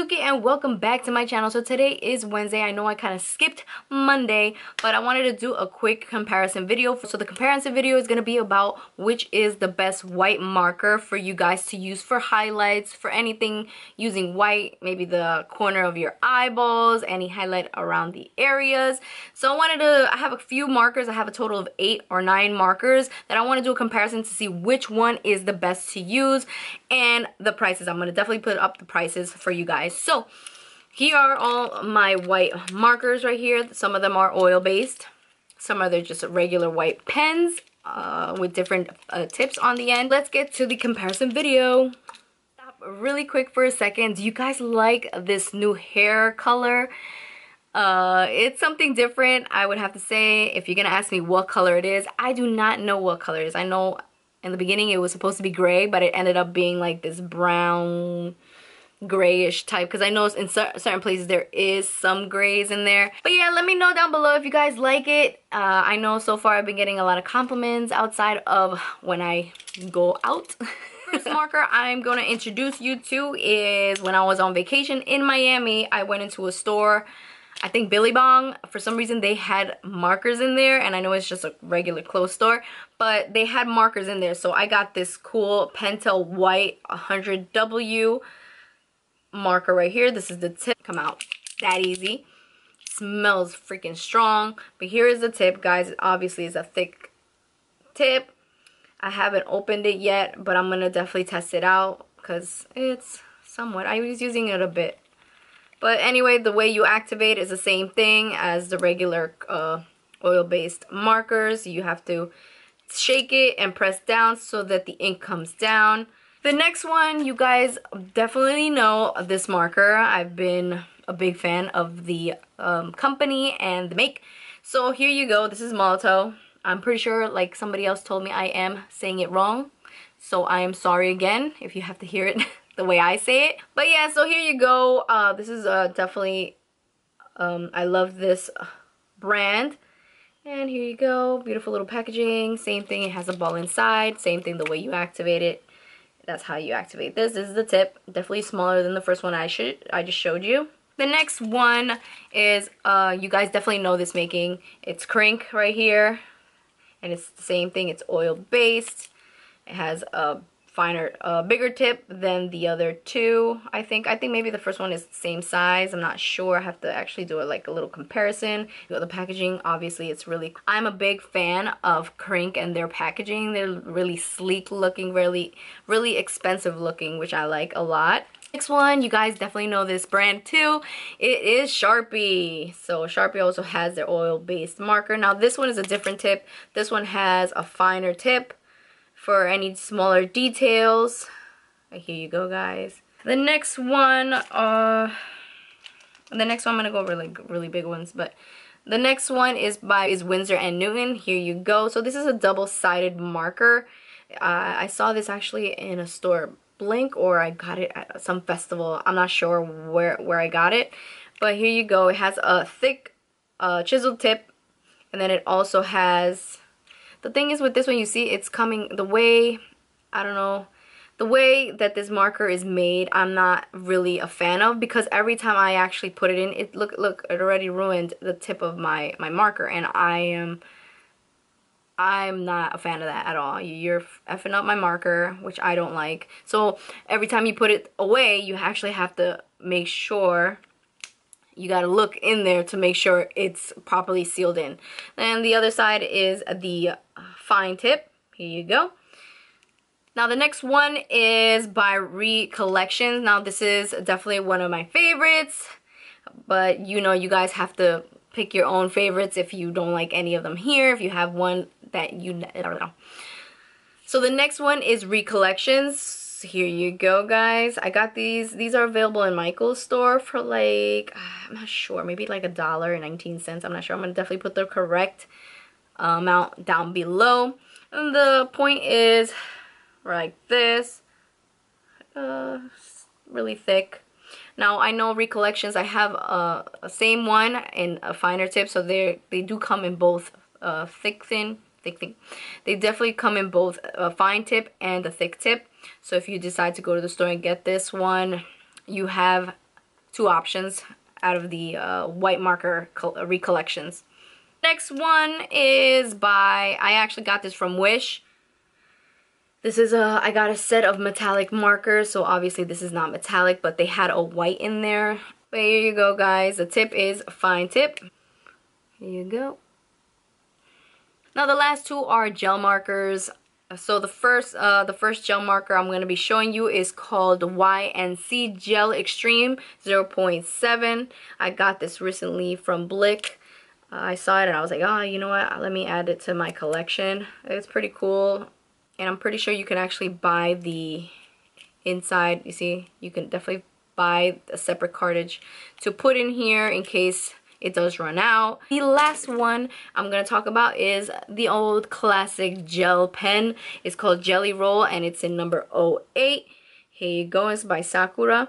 Suki and welcome back to my channel. So today is Wednesday. I know I kind of skipped Monday, but I wanted to do a quick comparison video. So the comparison video is going to be about which is the best white marker for you guys to use for highlights, for anything using white, maybe the corner of your eyeballs, any highlight around the areas. So I have a few markers. I have a total of 8 or 9 markers that I want to do a comparison to see which one is the best to use and the prices. I'm going to definitely put up the prices for you guys. So here are all my white markers right here. Some of them are oil based, some are just regular white pens with different tips on the end. Let's get to the comparison video. Stop really quick for a second. Do you guys like this new hair color? It's something different, I would have to say. If you're gonna ask me what color it is, I do not know what color it is. I know in the beginning it was supposed to be gray, but it ended up being like this brown grayish type, because I know in certain places there is some grays in there. But yeah, let me know down below if you guys like it. I know so far I've been getting a lot of compliments outside of when I go out. First marker I'm going to introduce you to is when I was on vacation in Miami. I went into a store, I think Billabong. For some reason they had markers in there, and I know it's just a regular clothes store, but they had markers in there. So I got this cool Pentel White 100W marker right here. This is the tip. Come out that easy. Smells freaking strong. But here is the tip, guys. It obviously is a thick tip. I haven't opened it yet, but I'm gonna definitely test it out because it's somewhat, I was using it a bit. But anyway, the way you activate is the same thing as the regular oil-based markers. You have to shake it and press down so that the ink comes down. The next one, you guys definitely know this marker. I've been a big fan of the company and the make. So here you go. This is Molotow. I'm pretty sure, like somebody else told me, I am saying it wrong. So I am sorry again if you have to hear it the way I say it. But yeah, so here you go. This is definitely, I love this brand. And here you go. Beautiful little packaging. Same thing. It has a ball inside. Same thing the way you activate it. That's how you activate this. This is the tip. Definitely smaller than the first one I just showed you. The next one is, you guys definitely know this making. It's Krink right here. And it's the same thing. It's oil based. It has a finer, bigger tip than the other two. I think maybe the first one is the same size. I'm not sure. I have to actually do like a little comparison. You know, the packaging, obviously it's really, I'm a big fan of Krink and their packaging. They're really sleek looking, really expensive looking, which I like a lot. Next one, you guys definitely know this brand too. It is Sharpie. So Sharpie also has their oil-based marker. Now this one is a different tip. This one has a finer tip for any smaller details. Here you go, guys. The next one, I'm gonna go really big ones, but the next one is Winsor & Newton. Here you go. So this is a double-sided marker. I saw this actually in a store, Blink, or I got it at some festival. I'm not sure where I got it, but here you go. It has a thick chiseled tip, and then it also has, the thing is with this one, you see it's coming the way, I don't know, the way that this marker is made, I'm not really a fan of, because every time I actually put it in, it look it already ruined the tip of my marker, and I'm not a fan of that at all. You're effing up my marker, which I don't like. So every time you put it away, you actually have to make sure, you gotta look in there to make sure it's properly sealed in. And the other side is the fine tip. Here you go. Now the next one is by Recollections. Now this is definitely one of my favorites, but you know, you guys have to pick your own favorites if you don't like any of them here, if you have one that I don't know. So the next one is Recollections. Here you go, guys. I got these are available in Michael's store for like, I'm not sure, maybe like $1.19. I'm not sure. I'm gonna definitely put the correct amount down below. And the point is like this, really thick. Now I know Recollections, I have a same one in a finer tip, so they do come in both thick, thin. They definitely come in both a fine tip and a thick tip. So if you decide to go to the store and get this one, you have two options out of the white marker recollections. Next one is by, I actually got this from Wish. This is I got a set of metallic markers, so obviously this is not metallic, but they had a white in there. But here you go, guys. The tip is fine tip. Here you go. Now the last two are gel markers. So the first gel marker I'm going to be showing you is called YNC Gel Extreme 0.7. I got this recently from Blick. I saw it and I was like, oh, you know what? Let me add it to my collection. It's pretty cool. And I'm pretty sure you can actually buy the inside. You see, you can definitely buy a separate cartridge to put in here in case it does run out. The last one I'm going to talk about is the old classic gel pen. It's called Jelly Roll and it's in number 08. Here you go. It's by Sakura.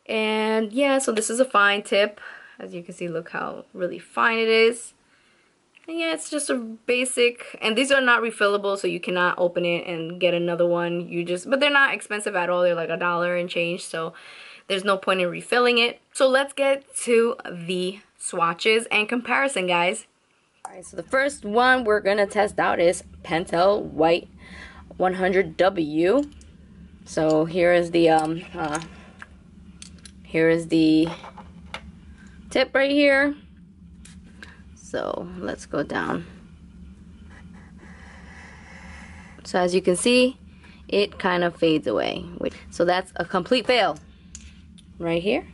And yeah, so this is a fine tip. As you can see, look how really fine it is. And yeah, it's just a basic, and these are not refillable, so you cannot open it and get another one. But they're not expensive at all. They're like $1 and change, so there's no point in refilling it. So let's get to the swatches and comparison, guys. Alright, so the first one we're gonna test out is Pentel White 100W. So here is the tip right here. So let's go down. So as you can see, it kind of fades away. So that's a complete fail right here.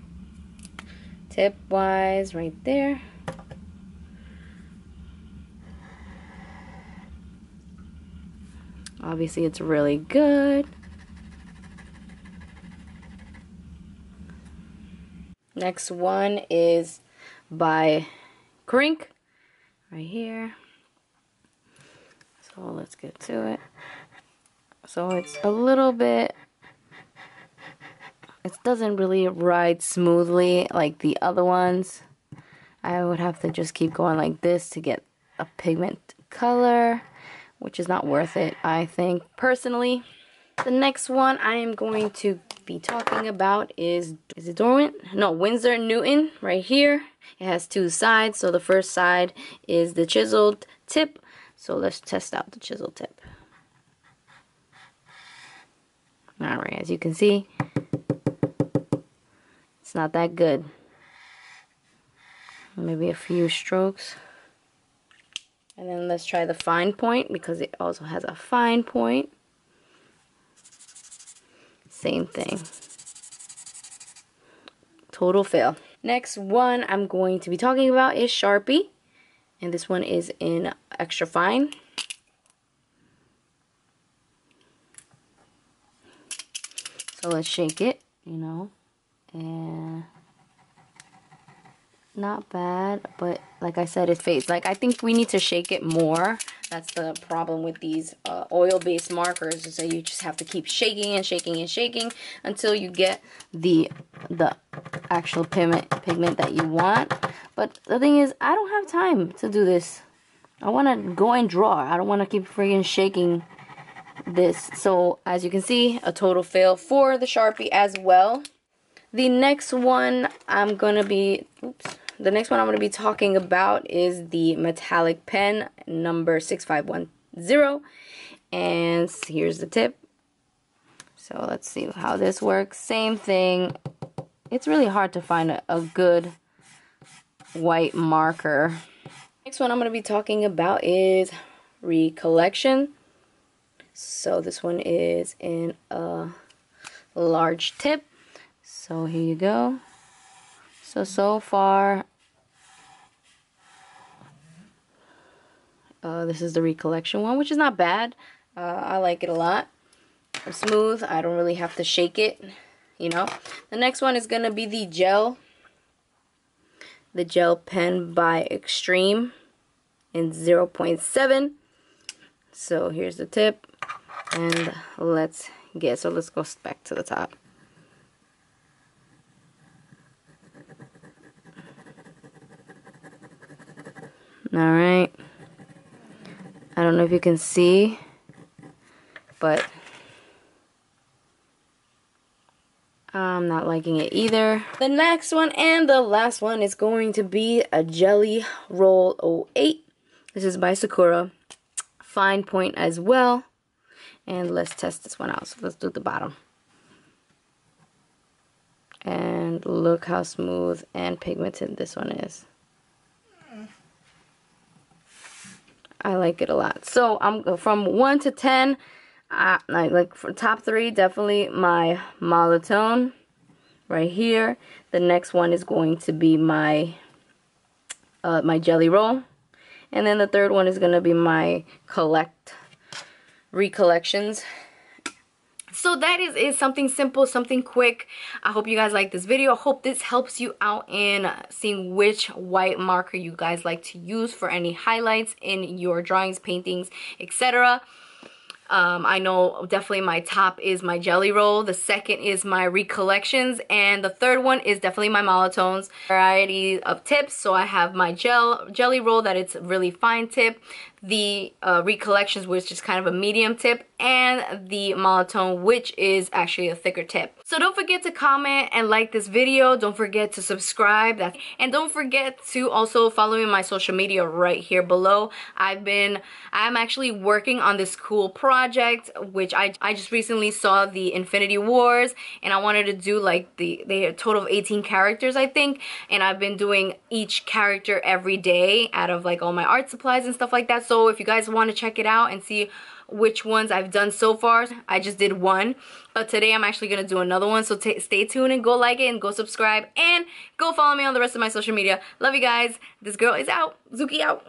Tip wise right there. Obviously it's really good. Next one is by Krink. Right here. So let's get to it. So it's a little bit, it doesn't really ride smoothly like the other ones. I would have to just keep going like this to get a pigment color, which is not worth it, I think, personally. The next one I am going to be talking about is it Derwent? No, Winsor Newton right here. It has two sides. So the first side is the chiseled tip. So let's test out the chiseled tip. Alright, as you can see, it's not that good. Maybe a few strokes. And then let's try the fine point because it also has a fine point. Same thing. Total fail. Next one I'm going to be talking about is Sharpie. And this one is in extra fine. So let's shake it, you know. And not bad, but like I said, it fades. Like, I think we need to shake it more. That's the problem with these oil-based markers, is that you just have to keep shaking and shaking and shaking until you get the actual pigment that you want. But the thing is, I don't have time to do this. I want to go and draw. I don't want to keep freaking shaking this. So as you can see, a total fail for the Sharpie as well. The next one I'm gonna be talking about is the metallic pen number 6510, and here's the tip. So let's see how this works. Same thing. It's really hard to find a good white marker. Next one I'm going to be talking about is Recollection. So this one is in a large tip. So here you go. So far, this is the Recollection one, which is not bad. I like it a lot. It's smooth. I don't really have to shake it, you know. The next one is going to be the gel pen by Extreme in 0.7. So here's the tip, and let's go back to the top. Alright, I don't know if you can see, but I'm not liking it either. The next one and the last one is going to be a Jelly Roll 08. This is by Sakura. Fine point as well. And let's test this one out. So let's do the bottom. And look how smooth and pigmented this one is. I like it a lot. So I'm from 1 to 10. Like for top 3, definitely my Molatone right here. The next one is going to be my my Jelly Roll, and then the third one is gonna be my Recollections. So that is something simple, something quick. I hope you guys like this video. I hope this helps you out in seeing which white marker you guys like to use for any highlights in your drawings, paintings, etc. I know definitely my top is my Jelly Roll, the second is my Recollections, and the third one is definitely my Molatones. Variety of tips, so I have my Jelly Roll that it's a really fine tip, the Recollections, which is kind of a medium tip, and the Molatone, which is actually a thicker tip. So don't forget to comment and like this video. Don't forget to subscribe, and don't forget to also follow me on my social media right here below. I'm actually working on this cool project, which I just recently saw the Infinity Wars, and I wanted to do like they a total of 18 characters, I think, and I've been doing each character every day out of like all my art supplies and stuff like that. So if you guys want to check it out and see which ones I've done so far, I just did one, but today I'm actually gonna do another one. So stay tuned and go like it and go subscribe and go follow me on the rest of my social media. Love you guys. This girl is out. Zuki out.